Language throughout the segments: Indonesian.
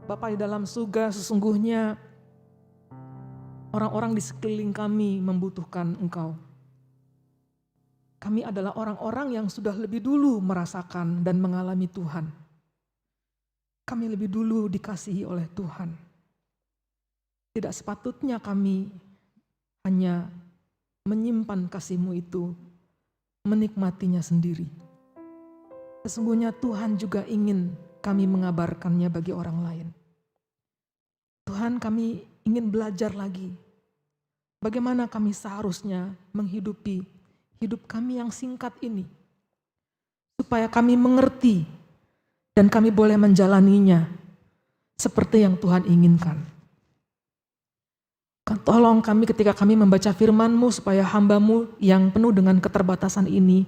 Bapa di dalam surga, sesungguhnya orang-orang di sekeliling kami membutuhkan Engkau. Kami adalah orang-orang yang sudah lebih dulu merasakan dan mengalami Tuhan. Kami lebih dulu dikasihi oleh Tuhan. Tidak sepatutnya kami hanya menyimpan kasih-Mu itu, menikmatinya sendiri. Sesungguhnya Tuhan juga ingin kami mengabarkannya bagi orang lain. Tuhan, kami ingin belajar lagi bagaimana kami seharusnya menghidupi hidup kami yang singkat ini, supaya kami mengerti dan kami boleh menjalaninya seperti yang Tuhan inginkan. Tolong kami ketika kami membaca firman-Mu, supaya hamba-Mu yang penuh dengan keterbatasan ini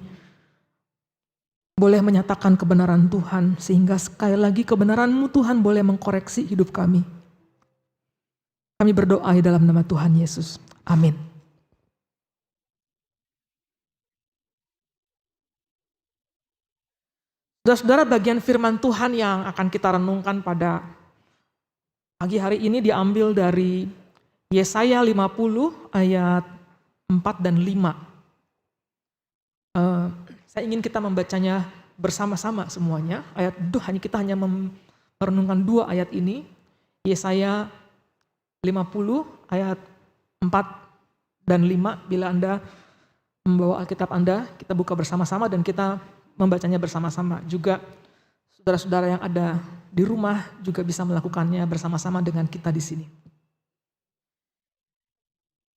boleh menyatakan kebenaran Tuhan, sehingga sekali lagi kebenaran-Mu Tuhan boleh mengkoreksi hidup kami. Kami berdoa di dalam nama Tuhan Yesus. Amin. Saudara-saudara, bagian firman Tuhan yang akan kita renungkan pada pagi hari ini diambil dari Yesaya 50 ayat 4 dan 5. Saya ingin kita membacanya bersama-sama semuanya. Kita hanya merenungkan 2 ayat ini. Yesaya 50 ayat 4 dan 5. Bila Anda membawa Alkitab Anda, kita buka bersama-sama dan kita membacanya bersama-sama. Juga saudara-saudara yang ada di rumah juga bisa melakukannya bersama-sama dengan kita di sini.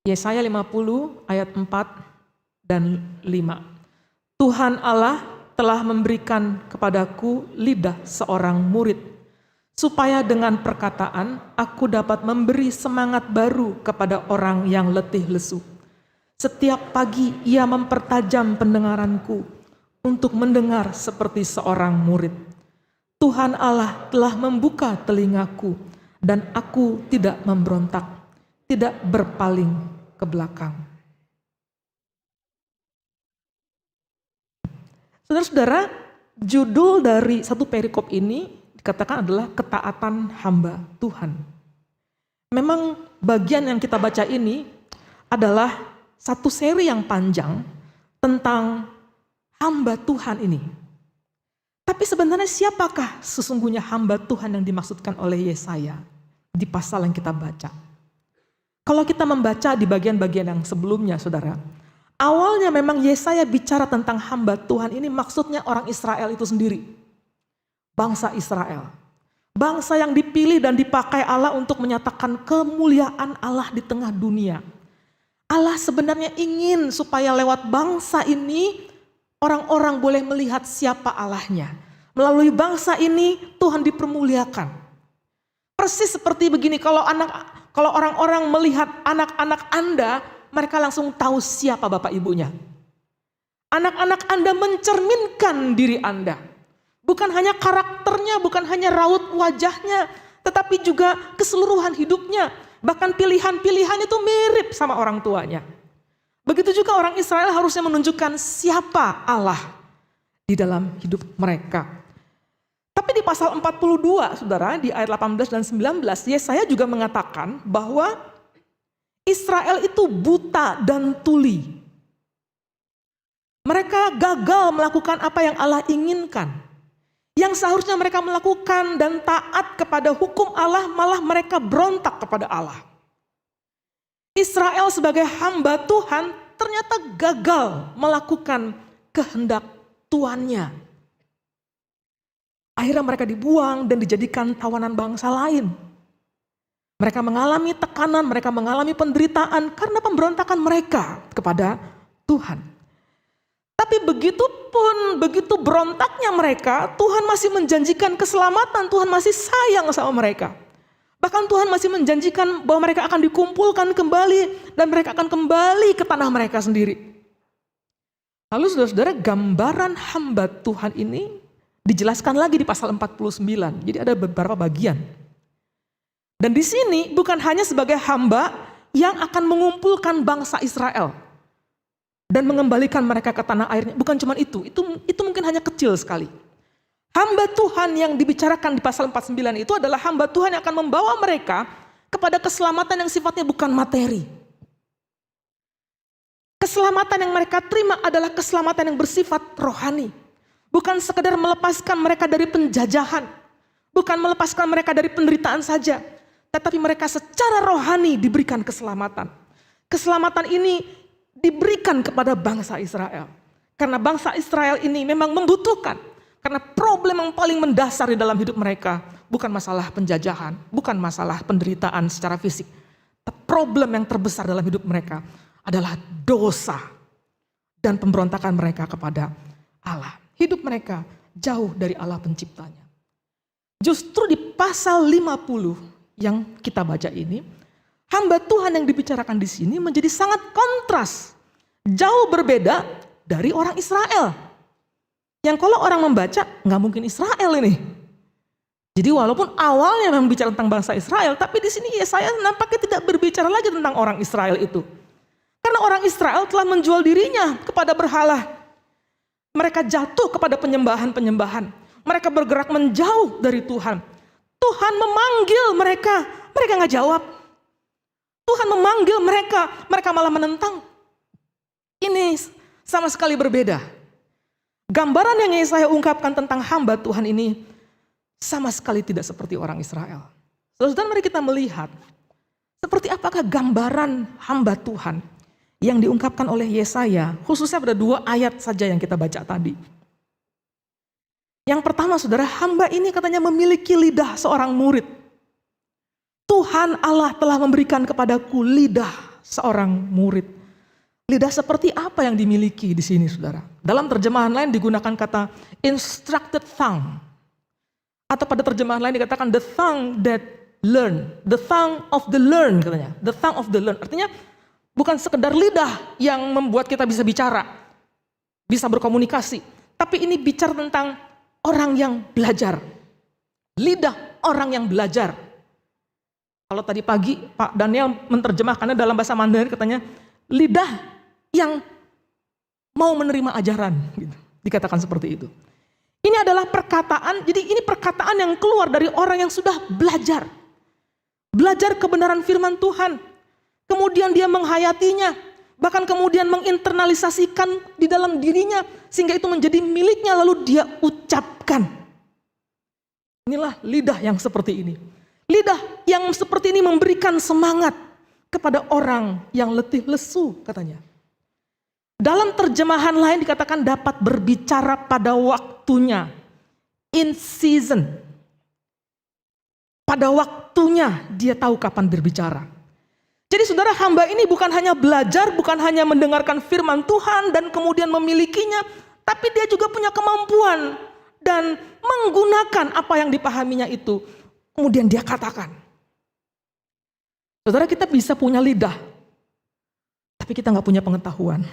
Yesaya 50 ayat 4 dan 5. Tuhan Allah telah memberikan kepadaku lidah seorang murid, supaya dengan perkataan aku dapat memberi semangat baru kepada orang yang letih lesu. Setiap pagi ia mempertajam pendengaranku untuk mendengar seperti seorang murid. Tuhan Allah telah membuka telingaku dan aku tidak memberontak, tidak berpaling ke belakang. Saudara-saudara, judul dari satu perikop ini dikatakan adalah ketaatan hamba Tuhan. Memang bagian yang kita baca ini adalah satu seri yang panjang tentang hamba Tuhan ini. Tapi sebenarnya siapakah sesungguhnya hamba Tuhan yang dimaksudkan oleh Yesaya di pasal yang kita baca? Kalau kita membaca di bagian-bagian yang sebelumnya, saudara, awalnya memang Yesaya bicara tentang hamba Tuhan ini maksudnya orang Israel itu sendiri. Bangsa Israel. Bangsa yang dipilih dan dipakai Allah untuk menyatakan kemuliaan Allah di tengah dunia. Allah sebenarnya ingin supaya lewat bangsa ini orang-orang boleh melihat siapa Allahnya. Melalui bangsa ini Tuhan dipermuliakan. Persis seperti begini, kalau orang-orang melihat anak-anak Anda, mereka langsung tahu siapa bapak ibunya. Anak-anak Anda mencerminkan diri Anda. Bukan hanya karakternya, bukan hanya raut wajahnya, tetapi juga keseluruhan hidupnya. Bahkan pilihan-pilihannya itu mirip sama orang tuanya. Begitu juga orang Israel harusnya menunjukkan siapa Allah di dalam hidup mereka. Tapi di pasal 42, saudara, di ayat 18 dan 19, Yesaya juga mengatakan bahwa Israel itu buta dan tuli. Mereka gagal melakukan apa yang Allah inginkan. Yang seharusnya mereka melakukan dan taat kepada hukum Allah, malah mereka berontak kepada Allah. Israel sebagai hamba Tuhan ternyata gagal melakukan kehendak tuannya. Akhirnya mereka dibuang dan dijadikan tawanan bangsa lain. Mereka mengalami tekanan, mereka mengalami penderitaan karena pemberontakan mereka kepada Tuhan. Tapi begitu berontaknya mereka, Tuhan masih menjanjikan keselamatan, Tuhan masih sayang sama mereka. Bahkan Tuhan masih menjanjikan bahwa mereka akan dikumpulkan kembali dan mereka akan kembali ke tanah mereka sendiri. Lalu saudara-saudara, gambaran hamba Tuhan ini dijelaskan lagi di pasal 49. Jadi ada beberapa bagian. Dan di sini bukan hanya sebagai hamba yang akan mengumpulkan bangsa Israel dan mengembalikan mereka ke tanah airnya. Bukan cuma itu mungkin hanya kecil sekali. Hamba Tuhan yang dibicarakan di pasal 49 itu adalah hamba Tuhan yang akan membawa mereka kepada keselamatan yang sifatnya bukan materi. Keselamatan yang mereka terima adalah keselamatan yang bersifat rohani. Bukan sekedar melepaskan mereka dari penjajahan. Bukan melepaskan mereka dari penderitaan saja. Tetapi mereka secara rohani diberikan keselamatan. Keselamatan ini diberikan kepada bangsa Israel. Karena bangsa Israel ini memang membutuhkan. Karena problem yang paling mendasar di dalam hidup mereka bukan masalah penjajahan, bukan masalah penderitaan secara fisik. Tapi problem yang terbesar dalam hidup mereka adalah dosa dan pemberontakan mereka kepada Allah. Hidup mereka jauh dari Allah penciptanya. Justru di pasal 50 yang kita baca ini, hamba Tuhan yang dibicarakan di sini menjadi sangat kontras. Jauh berbeda dari orang Israel. Yang kalau orang membaca, nggak mungkin Israel ini. Jadi walaupun awalnya memang bicara tentang bangsa Israel, tapi di sini Yesaya nampaknya tidak berbicara lagi tentang orang Israel itu. Karena orang Israel telah menjual dirinya kepada berhala. Mereka jatuh kepada penyembahan-penyembahan. Mereka bergerak menjauh dari Tuhan. Tuhan memanggil mereka, mereka nggak jawab. Tuhan memanggil mereka, mereka malah menentang. Ini sama sekali berbeda. Gambaran yang Yesaya ungkapkan tentang hamba Tuhan ini sama sekali tidak seperti orang Israel. Saudara, mari kita melihat seperti apakah gambaran hamba Tuhan yang diungkapkan oleh Yesaya, khususnya pada 2 ayat saja yang kita baca tadi. Yang pertama, saudara, hamba ini katanya memiliki lidah seorang murid. Tuhan Allah telah memberikan kepadaku lidah seorang murid. Lidah seperti apa yang dimiliki di sini, saudara? Dalam terjemahan lain digunakan kata instructed tongue. Atau pada terjemahan lain dikatakan the tongue that learn. The tongue of the learn katanya. The tongue of the learn. Artinya bukan sekedar lidah yang membuat kita bisa bicara. Bisa berkomunikasi. Tapi ini bicara tentang orang yang belajar. Lidah orang yang belajar. Kalau tadi pagi Pak Daniel menerjemahkannya dalam bahasa Mandarin katanya lidah yang mau menerima ajaran, gitu. Dikatakan seperti itu. Ini adalah perkataan, jadi ini perkataan yang keluar dari orang yang sudah belajar. Belajar kebenaran firman Tuhan. Kemudian dia menghayatinya, bahkan kemudian menginternalisasikan di dalam dirinya, sehingga itu menjadi miliknya lalu dia ucapkan. Inilah lidah yang seperti ini. Lidah yang seperti ini memberikan semangat kepada orang yang letih lesu, katanya. Dalam terjemahan lain dikatakan dapat berbicara pada waktunya. In season. Pada waktunya dia tahu kapan berbicara. Jadi saudara, hamba ini bukan hanya belajar, bukan hanya mendengarkan firman Tuhan dan kemudian memilikinya, tapi dia juga punya kemampuan dan menggunakan apa yang dipahaminya itu. Kemudian dia katakan. Saudara, kita bisa punya lidah, tapi kita nggak punya pengetahuan.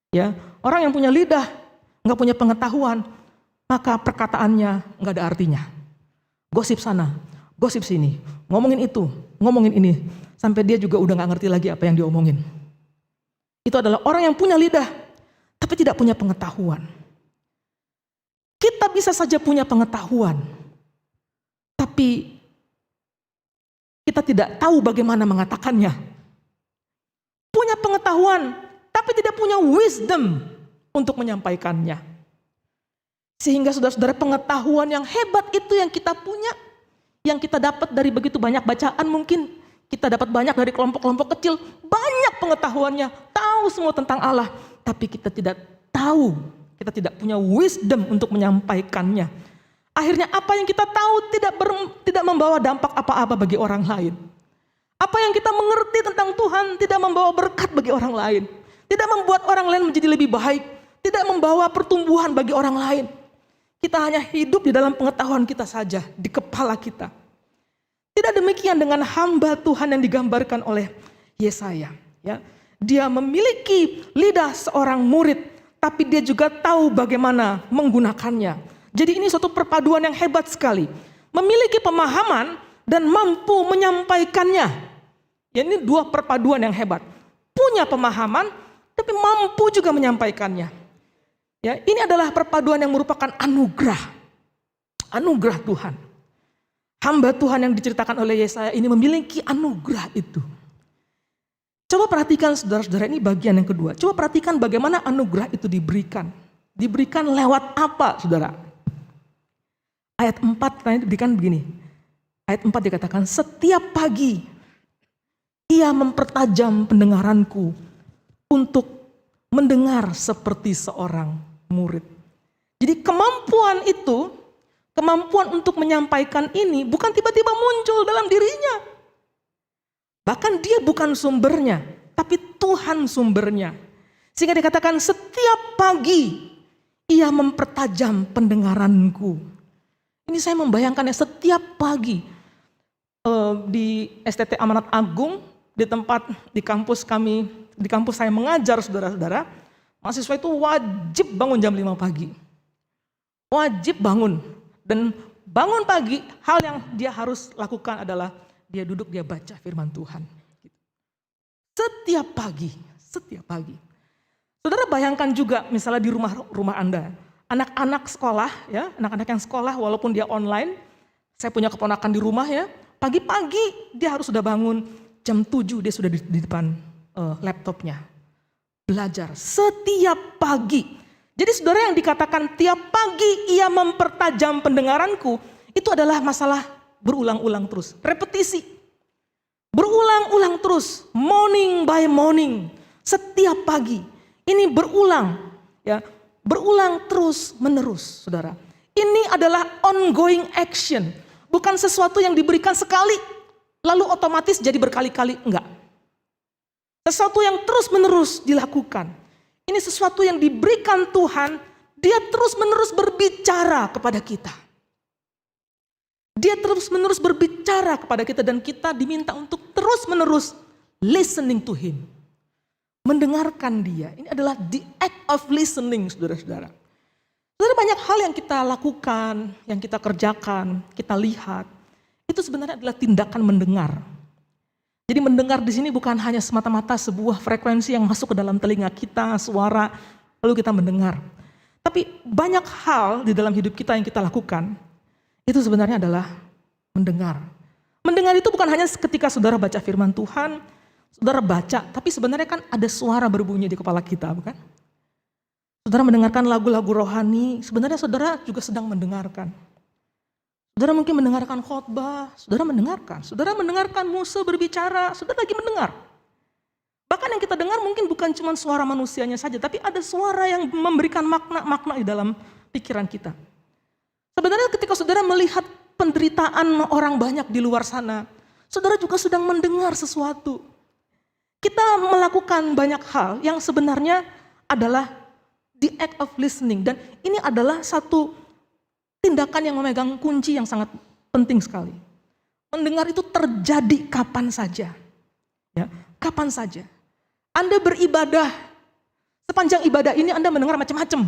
Ya, orang yang punya lidah, nggak punya pengetahuan, maka perkataannya nggak ada artinya. Gosip sana, gosip sini, ngomongin itu, ngomongin ini, sampai dia juga udah nggak ngerti lagi apa yang diomongin. Itu adalah orang yang punya lidah, tapi tidak punya pengetahuan. Kita bisa saja punya pengetahuan, tapi kita tidak tahu bagaimana mengatakannya. Punya pengetahuan, tapi tidak punya wisdom untuk menyampaikannya. Sehingga saudara-saudara, pengetahuan yang hebat itu yang kita punya, yang kita dapat dari begitu banyak bacaan mungkin, kita dapat banyak dari kelompok-kelompok kecil, banyak pengetahuannya, tahu semua tentang Allah, tapi kita tidak tahu, kita tidak punya wisdom untuk menyampaikannya. Akhirnya apa yang kita tahu tidak membawa dampak apa-apa bagi orang lain. Apa yang kita mengerti tentang Tuhan tidak membawa berkat bagi orang lain. Tidak membuat orang lain menjadi lebih baik. Tidak membawa pertumbuhan bagi orang lain. Kita hanya hidup di dalam pengetahuan kita saja, di kepala kita. Tidak demikian dengan hamba Tuhan yang digambarkan oleh Yesaya. Ya, dia memiliki lidah seorang murid, tapi dia juga tahu bagaimana menggunakannya. Jadi ini suatu perpaduan yang hebat sekali. Memiliki pemahaman dan mampu menyampaikannya. Ya, ini 2 perpaduan yang hebat. Punya pemahaman, tapi mampu juga menyampaikannya. Ya, ini adalah perpaduan yang merupakan anugerah. Anugerah Tuhan. Hamba Tuhan yang diceritakan oleh Yesaya ini memiliki anugerah itu. Coba perhatikan saudara-saudara, ini bagian yang kedua. Coba perhatikan bagaimana anugerah itu diberikan. Diberikan lewat apa, saudara? Ayat 4 diberikan begini. Ayat 4 dikatakan, setiap pagi ia mempertajam pendengaranku untuk mendengar seperti seorang murid. Jadi kemampuan itu, kemampuan untuk menyampaikan ini bukan tiba-tiba muncul dalam dirinya. Bahkan dia bukan sumbernya, tapi Tuhan sumbernya. Sehingga dikatakan setiap pagi ia mempertajam pendengaranku. Ini saya membayangkannya setiap pagi di STT Amanat Agung, di kampus kami, di kampus saya mengajar saudara-saudara, mahasiswa itu wajib bangun jam 5 pagi. Wajib bangun. Dan bangun pagi, hal yang dia harus lakukan adalah dia duduk, dia baca firman Tuhan. Setiap pagi, setiap pagi. Saudara bayangkan juga misalnya di rumah Anda, anak-anak sekolah, ya, anak-anak yang sekolah walaupun dia online, saya punya keponakan di rumah ya, pagi-pagi dia harus sudah bangun, jam 7 dia sudah di depan laptopnya. Belajar setiap pagi. Jadi saudara, yang dikatakan tiap pagi ia mempertajam pendengaranku, itu adalah masalah berulang-ulang terus, repetisi. Berulang-ulang terus, morning by morning, setiap pagi. Ini berulang, ya, berulang terus menerus, saudara. Ini adalah ongoing action, bukan sesuatu yang diberikan sekali, lalu otomatis jadi berkali-kali, enggak. Sesuatu yang terus menerus dilakukan. Ini sesuatu yang diberikan Tuhan, dia terus menerus berbicara kepada kita. Dia terus menerus berbicara kepada kita dan kita diminta untuk terus menerus listening to him. Mendengarkan dia. Ini adalah the act of listening, saudara-saudara. Saudara, banyak hal yang kita lakukan, yang kita kerjakan, kita lihat, itu sebenarnya adalah tindakan mendengar. Jadi mendengar di sini bukan hanya semata-mata sebuah frekuensi yang masuk ke dalam telinga kita, suara, lalu kita mendengar. Tapi banyak hal di dalam hidup kita yang kita lakukan, itu sebenarnya adalah mendengar. Mendengar itu bukan hanya ketika saudara baca firman Tuhan, saudara baca, tapi sebenarnya kan ada suara berbunyi di kepala kita, bukan? Saudara mendengarkan lagu-lagu rohani, sebenarnya saudara juga sedang mendengarkan. Saudara mungkin mendengarkan khotbah, saudara mendengarkan musuh berbicara, saudara lagi mendengar. Bahkan yang kita dengar mungkin bukan cuma suara manusianya saja, tapi ada suara yang memberikan makna-makna di dalam pikiran kita. Sebenarnya ketika saudara melihat penderitaan orang banyak di luar sana, saudara juga sedang mendengar sesuatu. Kita melakukan banyak hal yang sebenarnya adalah the act of listening, dan ini adalah satu tindakan yang memegang kunci yang sangat penting sekali. Mendengar itu terjadi kapan saja. Ya, kapan saja. Anda beribadah, sepanjang ibadah ini Anda mendengar macam-macam.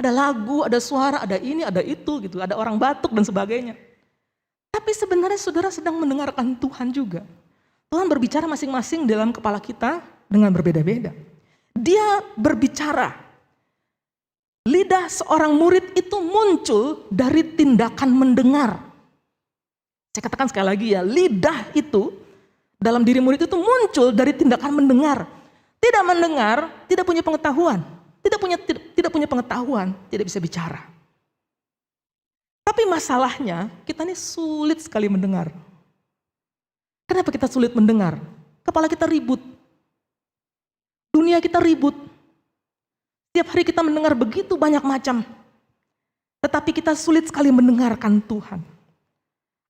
Ada lagu, ada suara, ada ini, ada itu, gitu. Ada orang batuk dan sebagainya. Tapi sebenarnya saudara sedang mendengarkan Tuhan juga. Tuhan berbicara masing-masing dalam kepala kita dengan berbeda-beda. Dia berbicara. Lidah seorang murid itu muncul dari tindakan mendengar. Saya katakan sekali lagi ya, lidah itu dalam diri murid itu muncul dari tindakan mendengar. Tidak mendengar, tidak punya pengetahuan. Tidak punya pengetahuan, tidak bisa bicara. Tapi masalahnya, kita ini sulit sekali mendengar. Kenapa kita sulit mendengar? Kepala kita ribut. Dunia kita ribut. Setiap hari kita mendengar begitu banyak macam. Tetapi kita sulit sekali mendengarkan Tuhan.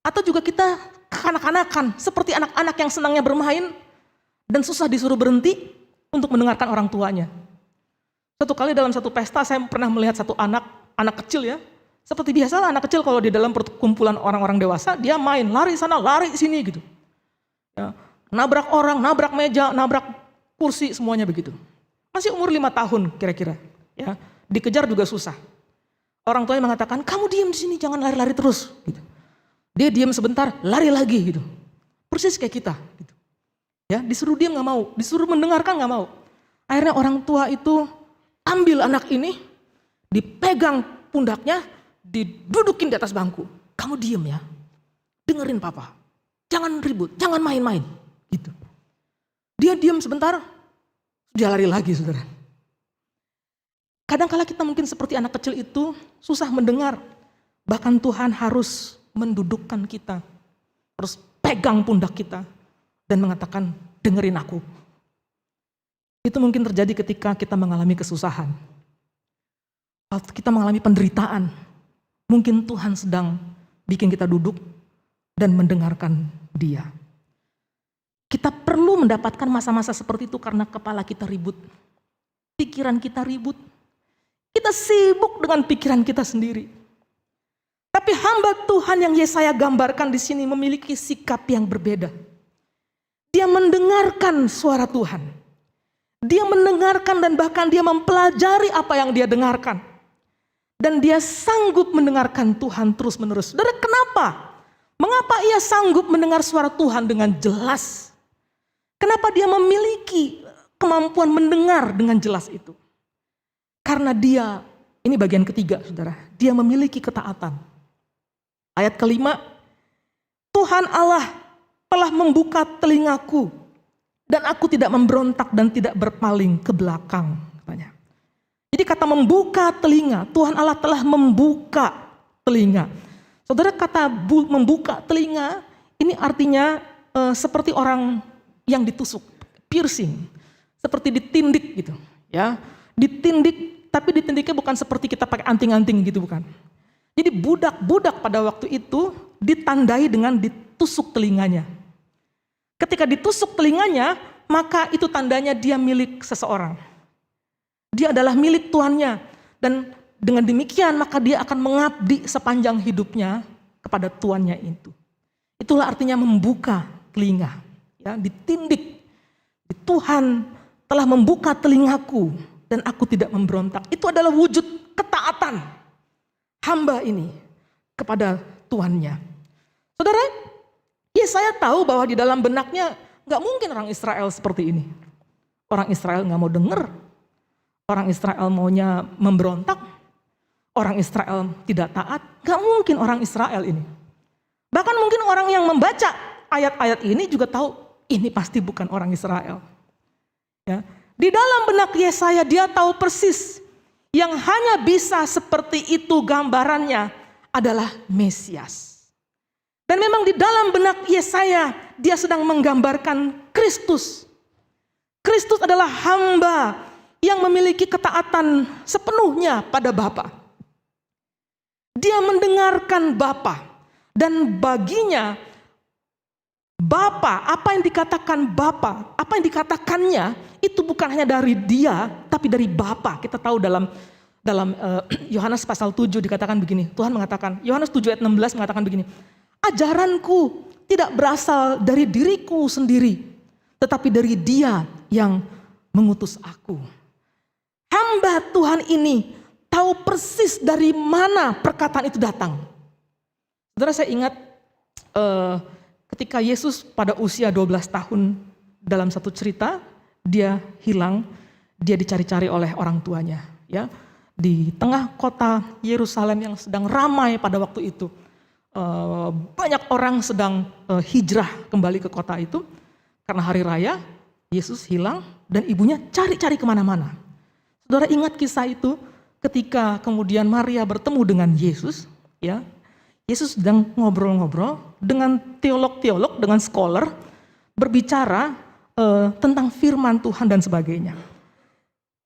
Atau juga kita kekanak-kanakan, seperti anak-anak yang senangnya bermain dan susah disuruh berhenti untuk mendengarkan orang tuanya. Satu kali dalam satu pesta saya pernah melihat satu anak kecil ya. Seperti biasa anak kecil kalau di dalam perkumpulan orang-orang dewasa, dia main, lari sana, lari sini gitu. Ya, nabrak orang, nabrak meja, nabrak kursi, semuanya begitu. Masih umur 5 tahun kira-kira. Ya, dikejar juga susah. Orang tuanya mengatakan, kamu diam di sini, jangan lari-lari terus. Gitu. Dia diam sebentar, lari lagi gitu. Persis kayak kita. Gitu. Ya, disuruh diam nggak mau, disuruh mendengarkan nggak mau. Akhirnya orang tua itu ambil anak ini, dipegang pundaknya, didudukin di atas bangku. Kamu diem ya, dengerin papa. Jangan ribut, jangan main-main. Gitu. Dia diem sebentar, dia lari lagi saudara. Kadang-kala kita mungkin seperti anak kecil itu susah mendengar. Bahkan Tuhan harus mendudukkan kita. Harus pegang pundak kita. Dan mengatakan, dengerin aku. Itu mungkin terjadi ketika kita mengalami kesusahan. Waktu kita mengalami penderitaan. Mungkin Tuhan sedang bikin kita duduk dan mendengarkan Dia. Kita perlu mendapatkan masa-masa seperti itu karena kepala kita ribut. Pikiran kita ribut. Kita sibuk dengan pikiran kita sendiri. Tapi hamba Tuhan yang Yesaya gambarkan di sini memiliki sikap yang berbeda. Dia mendengarkan suara Tuhan. Dia mendengarkan dan bahkan dia mempelajari apa yang dia dengarkan. Dan dia sanggup mendengarkan Tuhan terus-menerus. Saudara, kenapa? Mengapa ia sanggup mendengar suara Tuhan dengan jelas? Kenapa dia memiliki kemampuan mendengar dengan jelas itu? Karena dia, ini bagian ketiga saudara, dia memiliki ketaatan. Ayat kelima, Tuhan Allah telah membuka telingaku dan aku tidak memberontak dan tidak berpaling ke belakang. Katanya. Jadi kata membuka telinga, Tuhan Allah telah membuka telinga. Saudara, kata membuka telinga ini artinya seperti orang yang ditusuk, piercing, seperti ditindik gitu, ya, ditindik, tapi ditindiknya bukan seperti kita pakai anting-anting gitu, bukan. Jadi budak-budak pada waktu itu ditandai dengan ditusuk telinganya. Ketika ditusuk telinganya, maka itu tandanya dia milik seseorang. Dia adalah milik tuannya. Dan dengan demikian maka dia akan mengabdi sepanjang hidupnya kepada tuannya itu. Itulah artinya membuka telinga. Ya, ditindik. Tuhan telah membuka telingaku dan aku tidak memberontak. Itu adalah wujud ketaatan hamba ini kepada tuannya. Saudara, Yesaya tahu bahwa di dalam benaknya gak mungkin orang Israel seperti ini. Orang Israel gak mau dengar. Orang Israel maunya memberontak. Orang Israel tidak taat. Gak mungkin orang Israel ini. Bahkan mungkin orang yang membaca ayat-ayat ini juga tahu ini pasti bukan orang Israel. Ya. Di dalam benak Yesaya dia tahu persis yang hanya bisa seperti itu gambarannya adalah Mesias. Dan memang di dalam benak Yesaya dia sedang menggambarkan Kristus. Kristus adalah hamba yang memiliki ketaatan sepenuhnya pada Bapa. Dia mendengarkan Bapa dan baginya Bapa, apa yang dikatakan Bapa, apa yang dikatakannya itu bukan hanya dari dia tapi dari Bapa. Kita tahu dalam Yohanes pasal 7 dikatakan begini. Tuhan mengatakan, Yohanes 7 ayat 16 mengatakan begini. Ajaranku tidak berasal dari diriku sendiri, tetapi dari Dia yang mengutus aku. Hamba Tuhan ini tahu persis dari mana perkataan itu datang. Saudara, saya ingat ketika Yesus pada usia 12 tahun dalam satu cerita, dia hilang, dia dicari-cari oleh orang tuanya. Ya, di tengah kota Yerusalem yang sedang ramai pada waktu itu. Banyak orang sedang hijrah kembali ke kota itu karena hari raya. Yesus hilang dan ibunya cari-cari kemana-mana. Saudara ingat kisah itu ketika kemudian Maria bertemu dengan Yesus, ya, Yesus sedang ngobrol-ngobrol dengan teolog-teolog, dengan scholar, berbicara tentang firman Tuhan dan sebagainya.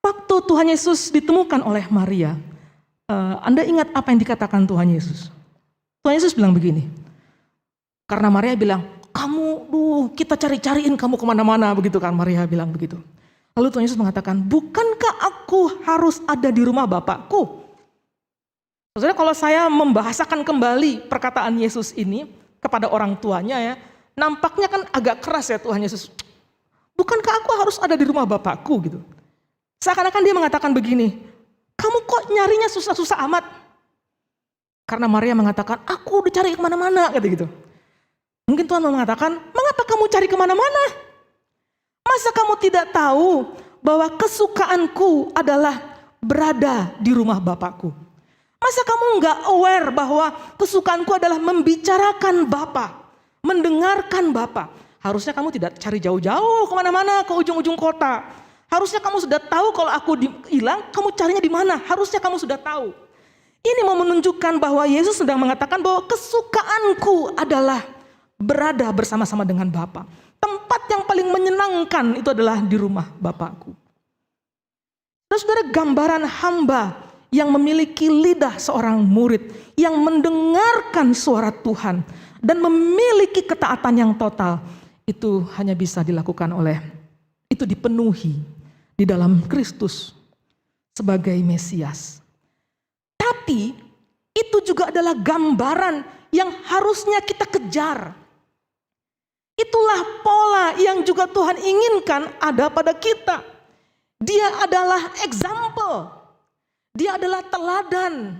Waktu Tuhan Yesus ditemukan oleh Maria, Anda ingat apa yang dikatakan Tuhan Yesus? Tuhan Yesus bilang begini, karena Maria bilang, kita cari-cariin kamu kemana-mana, begitu kan, Maria bilang begitu. Lalu Tuhan Yesus mengatakan, bukankah aku harus ada di rumah Bapakku? Saudara, kalau saya membahasakan kembali perkataan Yesus ini kepada orang tuanya ya, nampaknya kan agak keras ya Tuhan Yesus. Bukankah aku harus ada di rumah Bapakku gitu. Seakan-akan dia mengatakan begini, kamu kok nyarinya susah-susah amat? Karena Maria mengatakan, aku dicari kemana-mana, gitu. Mungkin Tuhan mengatakan, mengapa kamu cari kemana-mana? Masa kamu tidak tahu bahwa kesukaanku adalah berada di rumah Bapakku? Masa kamu nggak aware bahwa kesukaanku adalah membicarakan Bapa, mendengarkan Bapa? Harusnya kamu tidak cari jauh-jauh kemana-mana ke ujung-ujung kota. Harusnya kamu sudah tahu kalau aku hilang, kamu carinya di mana? Harusnya kamu sudah tahu. Ini mau menunjukkan bahwa Yesus sedang mengatakan bahwa kesukaanku adalah berada bersama-sama dengan Bapa. Tempat yang paling menyenangkan itu adalah di rumah Bapakku. Saudara, gambaran hamba yang memiliki lidah seorang murid, yang mendengarkan suara Tuhan dan memiliki ketaatan yang total, itu hanya bisa dilakukan oleh, itu dipenuhi di dalam Kristus sebagai Mesias. Tapi itu juga adalah gambaran yang harusnya kita kejar. Itulah pola yang juga Tuhan inginkan ada pada kita. Dia adalah example. Dia adalah teladan,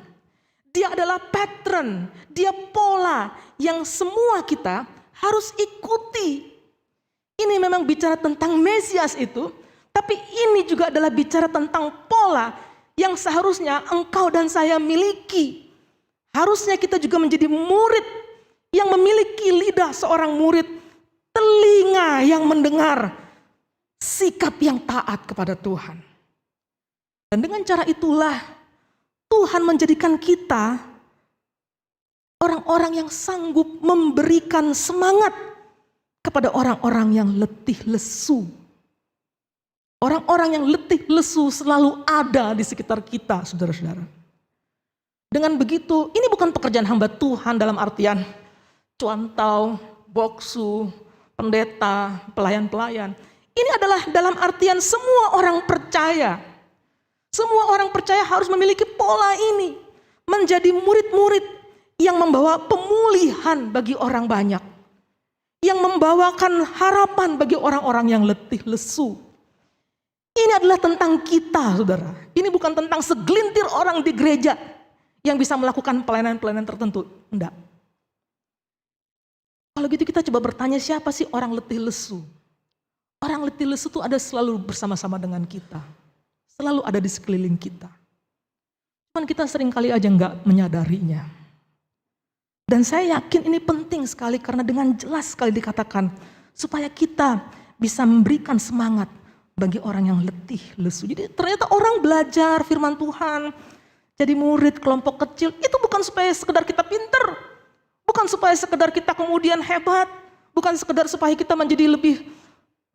dia adalah pattern, dia pola yang semua kita harus ikuti. Ini memang bicara tentang Mesias itu, tapi ini juga adalah bicara tentang pola yang seharusnya engkau dan saya miliki. Harusnya kita juga menjadi murid yang memiliki lidah seorang murid, telinga yang mendengar, sikap yang taat kepada Tuhan. Dan dengan cara itulah Tuhan menjadikan kita orang-orang yang sanggup memberikan semangat kepada orang-orang yang letih lesu. Orang-orang yang letih lesu selalu ada di sekitar kita, saudara-saudara. Dengan begitu, ini bukan pekerjaan hamba Tuhan dalam artian cuantau, boksu, pendeta, pelayan-pelayan. Ini adalah dalam artian semua orang percaya. Semua orang percaya harus memiliki pola ini. Menjadi murid-murid yang membawa pemulihan bagi orang banyak. Yang membawakan harapan bagi orang-orang yang letih lesu. Ini adalah tentang kita, saudara. Ini bukan tentang segelintir orang di gereja yang bisa melakukan pelayanan-pelayanan tertentu. Enggak. Kalau gitu kita coba bertanya, siapa sih orang letih lesu? Orang letih lesu itu ada selalu bersama-sama dengan kita. Selalu ada di sekeliling kita. Cuman kita seringkali aja nggak menyadarinya. Dan saya yakin ini penting sekali karena dengan jelas sekali dikatakan supaya kita bisa memberikan semangat bagi orang yang letih lesu. Jadi ternyata orang belajar firman Tuhan, jadi murid kelompok kecil, itu bukan supaya sekedar kita pinter, bukan supaya sekedar kita kemudian hebat, bukan sekedar supaya kita menjadi lebih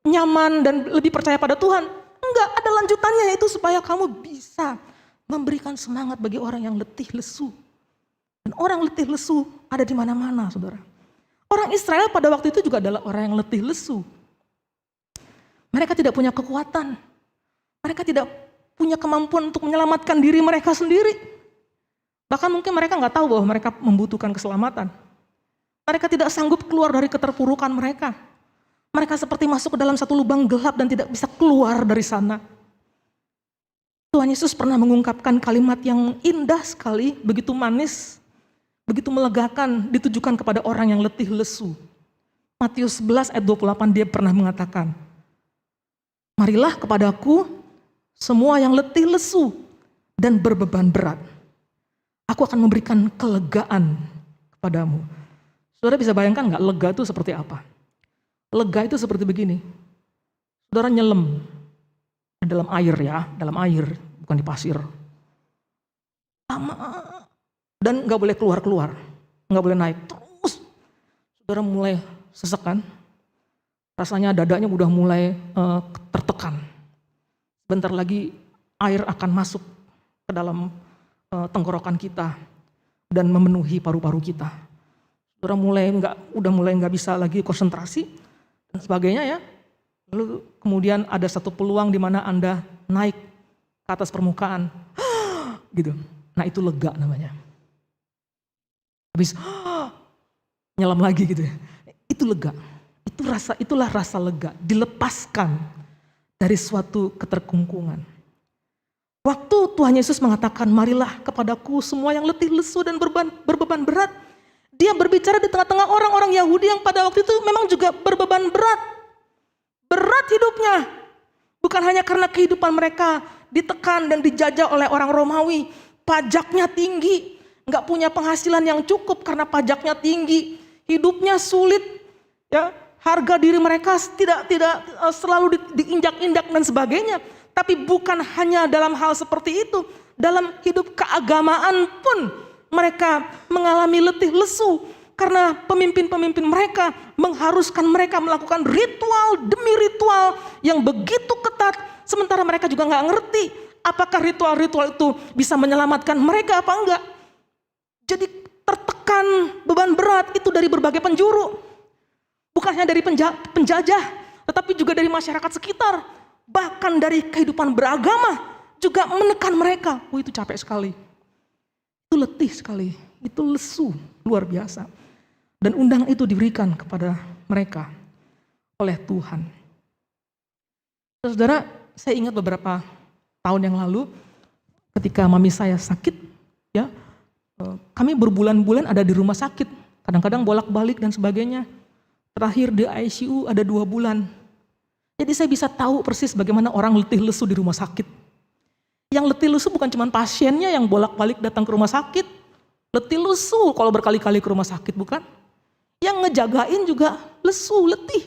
nyaman dan lebih percaya pada Tuhan. Enggak, ada lanjutannya, yaitu supaya kamu bisa memberikan semangat bagi orang yang letih lesu. Dan orang letih lesu ada di mana-mana, saudara. Orang Israel pada waktu itu juga adalah orang yang letih lesu. Mereka tidak punya kekuatan. Mereka tidak punya kemampuan untuk menyelamatkan diri mereka sendiri. Bahkan mungkin mereka nggak tahu bahwa mereka membutuhkan keselamatan. Mereka tidak sanggup keluar dari keterpurukan mereka. Mereka seperti masuk ke dalam satu lubang gelap dan tidak bisa keluar dari sana. Tuhan Yesus pernah mengungkapkan kalimat yang indah sekali, begitu manis, begitu melegakan, ditujukan kepada orang yang letih lesu. Matius 11 ayat 28 dia pernah mengatakan, "Marilah kepadaku semua yang letih lesu dan berbeban berat. Aku akan memberikan kelegaan kepadamu." Saudara bisa bayangkan nggak lega itu seperti apa? Lega itu seperti begini. Saudara nyelam di dalam air ya, dalam air, bukan di pasir. Lama dan nggak boleh keluar, nggak boleh naik. Terus saudara mulai sesek kan? Rasanya dadanya udah mulai tertekan. Bentar lagi air akan masuk ke dalam tenggorokan kita dan memenuhi paru-paru kita. Saudara udah mulai nggak bisa lagi konsentrasi dan sebagainya ya. Lalu kemudian ada satu peluang di mana Anda naik ke atas permukaan, gitu. Nah itu lega namanya. Habis nyelam lagi gitu. Itu lega. Itulah rasa lega, dilepaskan dari suatu keterkungkungan. Waktu Tuhan Yesus mengatakan, "Marilah kepadaku semua yang letih lesu dan berbeban berat." Dia berbicara di tengah-tengah orang-orang Yahudi yang pada waktu itu memang juga berbeban berat. Berat hidupnya. Bukan hanya karena kehidupan mereka ditekan dan dijajah oleh orang Romawi, pajaknya tinggi, nggak punya penghasilan yang cukup karena pajaknya tinggi, hidupnya sulit, ya, harga diri mereka tidak selalu diinjak-injak dan sebagainya. Tapi bukan hanya dalam hal seperti itu, dalam hidup keagamaan pun mereka mengalami letih lesu karena pemimpin-pemimpin mereka mengharuskan mereka melakukan ritual demi ritual yang begitu ketat, sementara mereka juga nggak ngerti apakah ritual-ritual itu bisa menyelamatkan mereka apa enggak. Jadi tertekan, beban berat itu dari berbagai penjuru. Bukan hanya dari penjajah, tetapi juga dari masyarakat sekitar. Bahkan dari kehidupan beragama juga menekan mereka. Itu capek sekali. Itu letih sekali. Itu lesu, luar biasa. Dan undang itu diberikan kepada mereka oleh Tuhan. Saudara, saya ingat beberapa tahun yang lalu ketika mami saya sakit, ya, kami berbulan-bulan ada di rumah sakit, kadang-kadang bolak-balik dan sebagainya. Terakhir di ICU ada 2 bulan. Jadi saya bisa tahu persis bagaimana orang letih lesu di rumah sakit. Yang letih lesu bukan cuma pasiennya yang bolak-balik datang ke rumah sakit, letih lesu kalau berkali-kali ke rumah sakit, bukan? Yang ngejagain juga lesu, letih.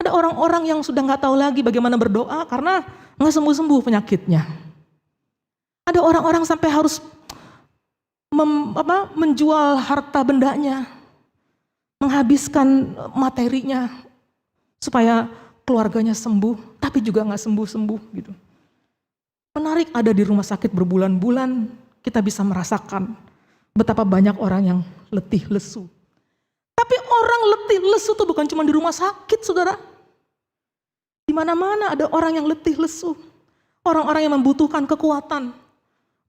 Ada orang-orang yang sudah nggak tahu lagi bagaimana berdoa karena nggak sembuh-sembuh penyakitnya. Ada orang-orang sampai harus menjual harta bendanya, menghabiskan materinya supaya keluarganya sembuh, tapi juga nggak sembuh-sembuh gitu. Menarik, ada di rumah sakit berbulan-bulan, kita bisa merasakan betapa banyak orang yang letih lesu. Tapi orang letih lesu itu bukan cuma di rumah sakit, saudara. Di mana-mana ada orang yang letih lesu. Orang-orang yang membutuhkan kekuatan.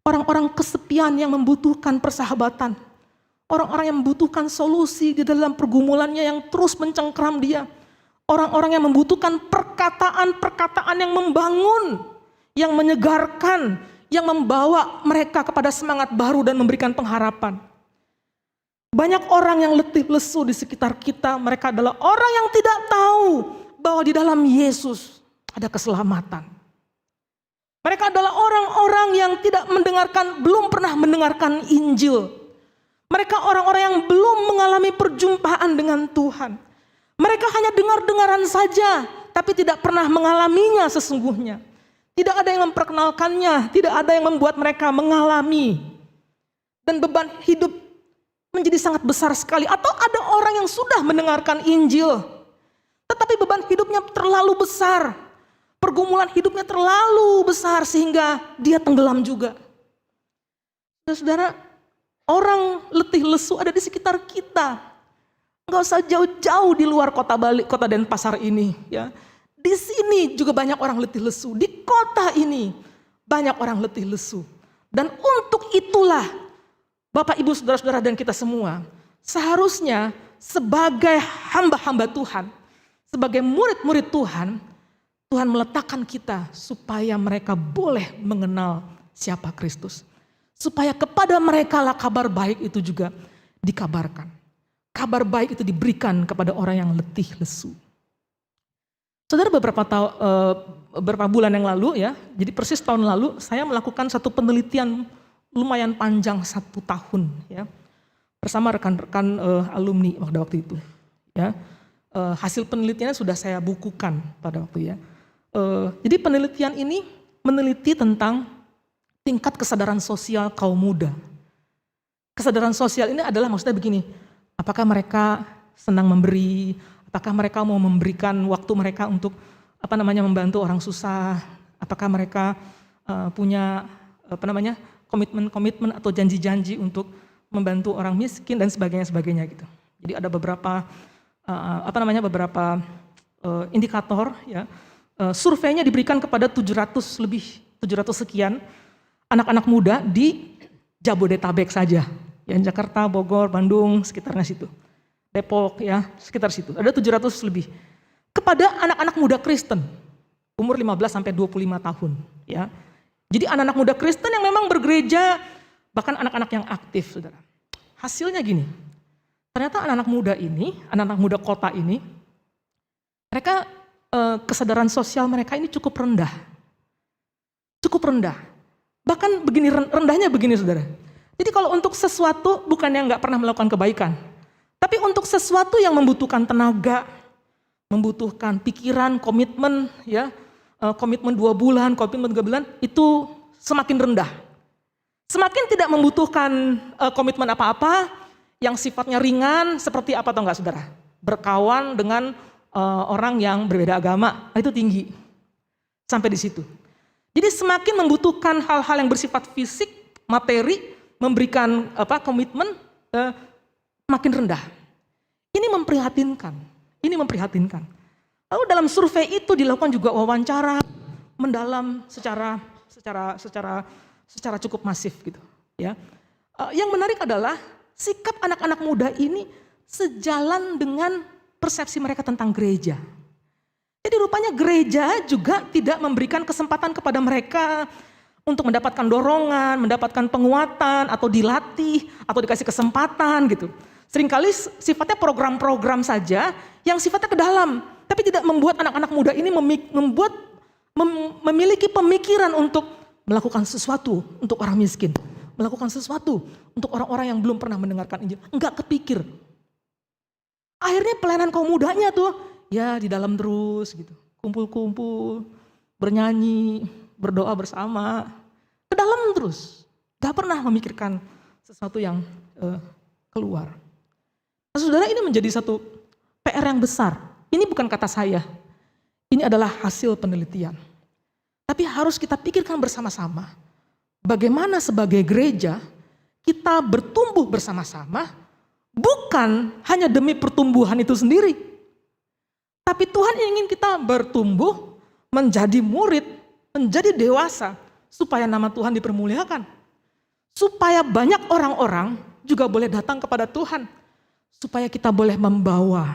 Orang-orang kesepian yang membutuhkan persahabatan. Orang-orang yang membutuhkan solusi di dalam pergumulannya yang terus mencengkram dia. Orang-orang yang membutuhkan perkataan-perkataan yang membangun, yang menyegarkan, yang membawa mereka kepada semangat baru dan memberikan pengharapan. Banyak orang yang letih lesu di sekitar kita, mereka adalah orang yang tidak tahu bahwa di dalam Yesus ada keselamatan. Mereka adalah orang-orang yang tidak mendengarkan, belum pernah mendengarkan Injil. Mereka orang-orang yang belum mengalami perjumpaan dengan Tuhan. Mereka hanya dengar-dengaran saja, tapi tidak pernah mengalaminya sesungguhnya. Tidak ada yang memperkenalkannya, tidak ada yang membuat mereka mengalami. Dan beban hidup menjadi sangat besar sekali. Atau ada orang yang sudah mendengarkan Injil, tetapi beban hidupnya terlalu besar. Pergumulan hidupnya terlalu besar sehingga dia tenggelam juga. Saudara, orang letih lesu ada di sekitar kita. Enggak usah jauh-jauh di luar kota Denpasar ini, ya. Di sini juga banyak orang letih lesu. Di kota ini banyak orang letih lesu. Dan untuk itulah Bapak, Ibu, Saudara-saudara dan kita semua seharusnya sebagai hamba-hamba Tuhan, sebagai murid-murid Tuhan, Tuhan meletakkan kita supaya mereka boleh mengenal siapa Kristus. Supaya kepada mereka lah kabar baik itu juga dikabarkan. Kabar baik itu diberikan kepada orang yang letih lesu. Saudara, beberapa bulan yang lalu, ya, jadi persis tahun lalu saya melakukan satu penelitian lumayan panjang 1 tahun, ya, bersama rekan-rekan alumni pada waktu itu, ya. Hasil penelitiannya sudah saya bukukan pada waktu, ya. Jadi penelitian ini meneliti tentang tingkat kesadaran sosial kaum muda. Kesadaran sosial ini adalah maksudnya begini, apakah mereka senang memberi, apakah mereka mau memberikan waktu mereka untuk membantu orang susah, apakah mereka punya komitmen atau janji-janji untuk membantu orang miskin dan sebagainya gitu. Jadi ada beberapa indikator, ya. Surveinya diberikan kepada 700 sekian anak-anak muda di Jabodetabek saja. Ya, Jakarta, Bogor, Bandung, sekitarnya situ. Depok, ya, sekitar situ. Ada 700 lebih. Kepada anak-anak muda Kristen umur 15 sampai 25 tahun, ya. Jadi anak-anak muda Kristen yang memang bergereja, bahkan anak-anak yang aktif, saudara. Hasilnya gini, ternyata anak-anak muda ini, anak-anak muda kota ini, mereka kesadaran sosial mereka ini cukup rendah. Cukup rendah. Bahkan begini rendahnya begini saudara. Jadi kalau untuk sesuatu bukan yang gak pernah melakukan kebaikan. Tapi untuk sesuatu yang membutuhkan tenaga, membutuhkan pikiran, komitmen, ya, komitmen 2 bulan, komitmen 3 bulan, itu semakin rendah. Semakin tidak membutuhkan komitmen apa-apa, yang sifatnya ringan, seperti apa tahu nggak saudara? Berkawan dengan orang yang berbeda agama, itu tinggi. Sampai di situ. Jadi semakin membutuhkan hal-hal yang bersifat fisik, materi, memberikan komitmen, makin rendah. Ini memprihatinkan. Lalu dalam survei itu dilakukan juga wawancara mendalam secara cukup masif gitu. Ya. Yang menarik adalah sikap anak-anak muda ini sejalan dengan persepsi mereka tentang gereja. Jadi rupanya gereja juga tidak memberikan kesempatan kepada mereka untuk mendapatkan dorongan, mendapatkan penguatan, atau dilatih, atau dikasih kesempatan gitu. Seringkali sifatnya program-program saja yang sifatnya ke dalam, tapi tidak membuat anak-anak muda ini memiliki pemikiran untuk melakukan sesuatu untuk orang miskin, melakukan sesuatu untuk orang-orang yang belum pernah mendengarkan Injil. Enggak kepikir. Akhirnya pelayanan kaum mudanya tuh ya di dalam terus gitu, kumpul-kumpul, bernyanyi, berdoa bersama, ke dalam terus, gak pernah memikirkan sesuatu yang keluar. Nah, saudara, ini menjadi satu PR yang besar. Ini bukan kata saya, ini adalah hasil penelitian. Tapi harus kita pikirkan bersama-sama, bagaimana sebagai gereja kita bertumbuh bersama-sama, bukan hanya demi pertumbuhan itu sendiri. Tapi Tuhan ingin kita bertumbuh, menjadi murid, menjadi dewasa, supaya nama Tuhan dipermuliakan. Supaya banyak orang-orang juga boleh datang kepada Tuhan. Supaya kita boleh membawa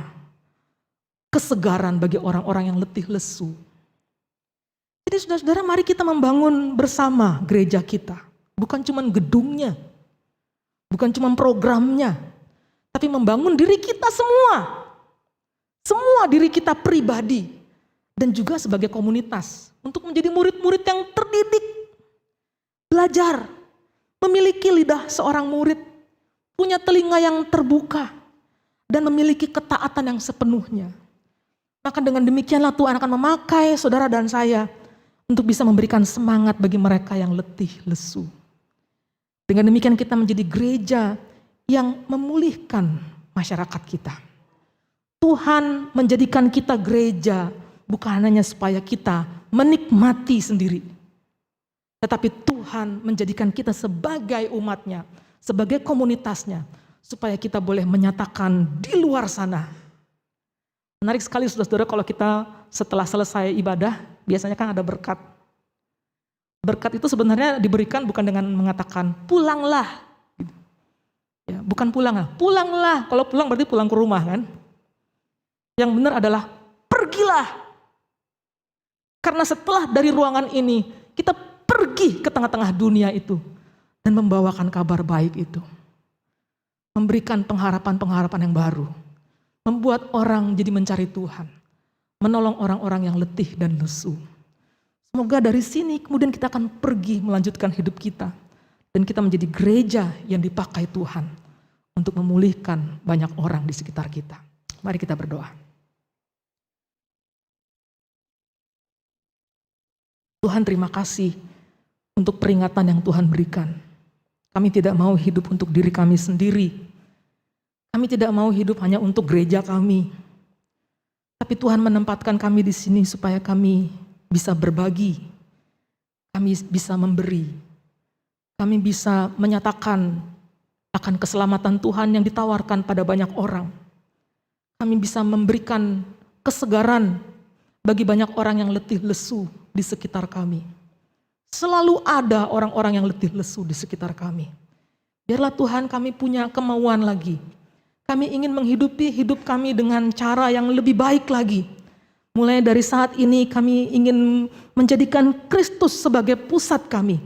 kesegaran bagi orang-orang yang letih lesu. Jadi saudara-saudara, mari kita membangun bersama gereja kita. Bukan cuma gedungnya, bukan cuma programnya, tapi membangun diri kita semua. Semua diri kita pribadi dan juga sebagai komunitas untuk menjadi murid-murid yang terdidik, belajar, memiliki lidah seorang murid, punya telinga yang terbuka dan memiliki ketaatan yang sepenuhnya. Maka dengan demikianlah Tuhan akan memakai saudara dan saya untuk bisa memberikan semangat bagi mereka yang letih lesu. Dengan demikian kita menjadi gereja yang memulihkan masyarakat kita. Tuhan menjadikan kita gereja bukan hanya supaya kita menikmati sendiri. Tetapi Tuhan menjadikan kita sebagai umatnya, sebagai komunitasnya. Supaya kita boleh menyatakan di luar sana. Menarik sekali saudara-saudara kalau kita setelah selesai ibadah, biasanya kan ada berkat. Berkat itu sebenarnya diberikan bukan dengan mengatakan pulanglah. Ya, bukan pulanglah. Kalau pulang berarti pulang ke rumah kan. Yang benar adalah pergilah. Karena setelah dari ruangan ini, kita pergi ke tengah-tengah dunia itu. Dan membawakan kabar baik itu. Memberikan pengharapan-pengharapan yang baru. Membuat orang jadi mencari Tuhan. Menolong orang-orang yang letih dan lesu. Semoga dari sini kemudian kita akan pergi melanjutkan hidup kita. Dan kita menjadi gereja yang dipakai Tuhan. Untuk memulihkan banyak orang di sekitar kita. Mari kita berdoa. Tuhan, terima kasih untuk peringatan yang Tuhan berikan. Kami tidak mau hidup untuk diri kami sendiri. Kami tidak mau hidup hanya untuk gereja kami. Tapi Tuhan menempatkan kami di sini supaya kami bisa berbagi. Kami bisa memberi. Kami bisa menyatakan akan keselamatan Tuhan yang ditawarkan pada banyak orang. Kami bisa memberikan kesegaran bagi banyak orang yang letih lesu di sekitar kami. Selalu ada orang-orang yang letih lesu di sekitar kami. Biarlah Tuhan kami punya kemauan lagi. Kami ingin menghidupi hidup kami dengan cara yang lebih baik lagi. Mulai dari saat ini kami ingin menjadikan Kristus sebagai pusat kami.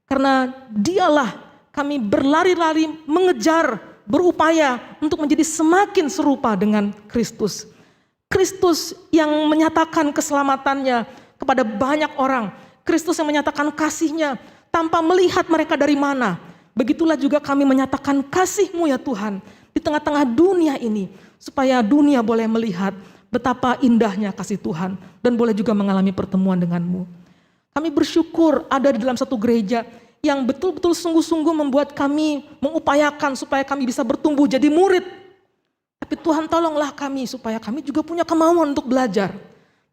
Karena dialah kami berlari-lari mengejar, berupaya untuk menjadi semakin serupa dengan Kristus. Kristus yang menyatakan keselamatannya kepada banyak orang. Kristus yang menyatakan kasihnya tanpa melihat mereka dari mana. Begitulah juga kami menyatakan kasih-Mu ya Tuhan di tengah-tengah dunia ini, supaya dunia boleh melihat betapa indahnya kasih Tuhan dan boleh juga mengalami pertemuan dengan-Mu. Kami bersyukur ada di dalam satu gereja yang betul-betul sungguh-sungguh membuat kami mengupayakan supaya kami bisa bertumbuh jadi murid. Tapi Tuhan tolonglah kami supaya kami juga punya kemauan untuk belajar.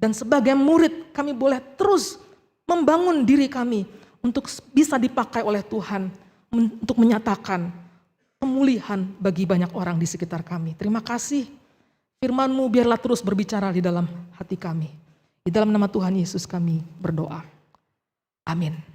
Dan sebagai murid kami boleh terus membangun diri kami untuk bisa dipakai oleh Tuhan untuk menyatakan pemulihan bagi banyak orang di sekitar kami. Terima kasih. Firman-Mu biarlah terus berbicara di dalam hati kami. Di dalam nama Tuhan Yesus kami berdoa. Amin.